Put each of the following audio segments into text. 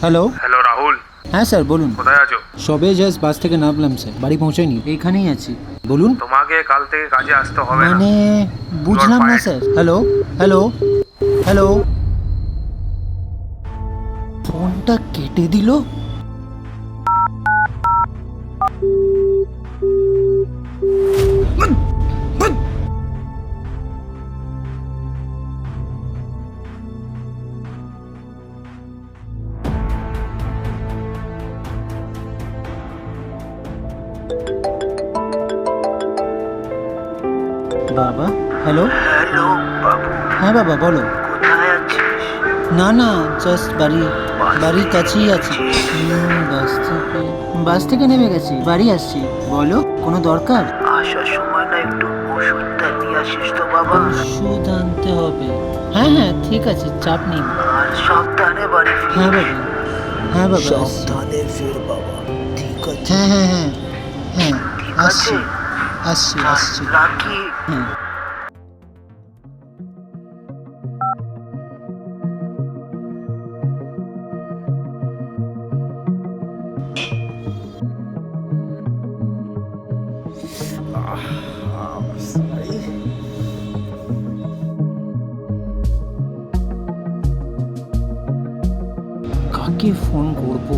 Hello. Hello Rahul, হ্যাঁ sir বলুন। কোথায় আছো? সবে জাস্ট বাস থেকে নামলাম স্যার, বাড়ি পৌঁছাইনি, এইখানেই আছি। বলুন। তোমাকে কাল থেকে কাজে আসতে হবে না। মানে বুঝলাম না স্যার। হ্যালো হ্যালো হ্যালো, ফোনটা কেটে দিল। বাবা হ্যালো। হ্যালো বাবু, হ্যাঁ বাবা বলো। কোথায় আছিস? না না, জাস্ট বাড়ির কাছেই আছি। বাস থেকে নেমে গেছি, বাড়ি আসছি। বলো, কোনো দরকার? আসার সময় না একটু ওষুধটা নিয়ে আসিস তো বাবা। ওষুধ আনতে হবে? হ্যাঁ হ্যাঁ ঠিক আছে, চাপ নেই। আর সাবধানে বাড়ি ফিরিস। হ্যাঁ বাবা, হ্যাঁ বাবা আসছি। সাবধানে ফির বাবা, ঠিক আছে? হ্যাঁ হ্যাঁ হ্যাঁ হ্যাঁ ঠিক আসছি আছে, আসছি আসছি। রাখি। হ্যাঁ। কাকে ফোন করব?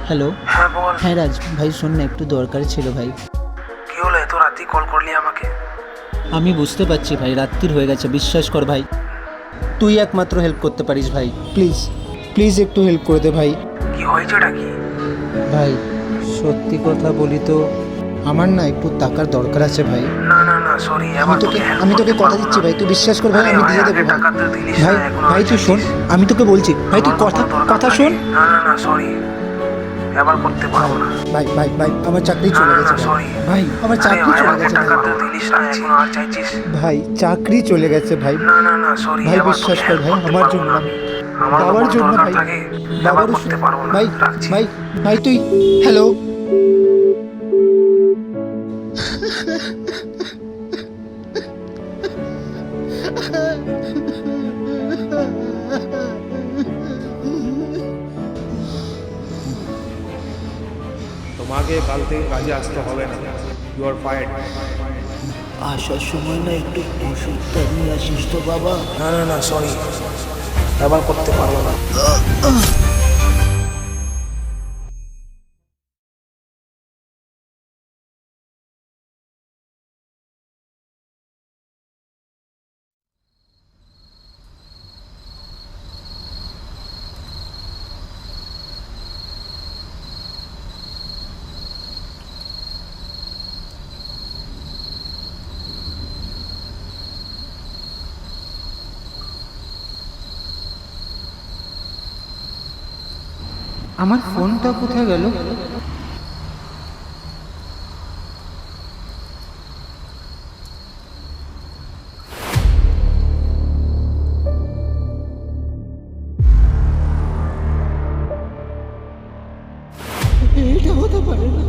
হ্যালো। হ্যাঁ বল, হ্যাঁ রাজ ভাই, শোন না, একটু দরকার ছিল ভাই। কি হলো এত রাতে কল করলি আমাকে? আমি বুঝতে পারছি ভাই, রাত্রির হয়ে গেছে, বিশ্বাস কর ভাই, তুই একমাত্র হেল্প করতে পারিস ভাই। প্লিজ প্লিজ একটু হেল্প করে দে ভাই। কি হয়েছেটা কি? ভাই সত্যি কথা বলি তো, আমার না একটু টাকার দরকার আছে ভাই। না না না, সরি, আমি তোকে কথা দিচ্ছি ভাই, তুই বিশ্বাস কর ভাই, আমি দিয়ে দেবো ভাই। টাকা তো দিলিস ভাই না এখনো। ভাই তুই শোন, আমি তোকে বলছি ভাই, তুই কথা শোন। না না না, সরি, এবার করতে পারবো না। ভাই ভাই ভাই, আমার চাকরি চলে গেছে ভাই। সরি ভাই আমার চাকরি চলে গেছে টাকা ভাই। তো দিলিস না এখনো, আর চাইছিস? ভাই চাকরি চলে গেছে ভাই। না না না, সরি, ভাই বিশ্বাস কর ভাই, আমার জন্য না, বাবার জন্য ভাই, বাবার করতে পারবো না। ভাই রাখছি। ভাই ভাই তুই। হ্যালো। তোমাকে কাল থেকে কাজে আসতে হবে না। You are fired. আসার সময় না একটু ওষুধটা নিয়ে আসিস তো বাবা। না না না, সরি, এবার করতে পারবো না। আমার ফোনটা কোথায় গেল? এটা হতে পারে না।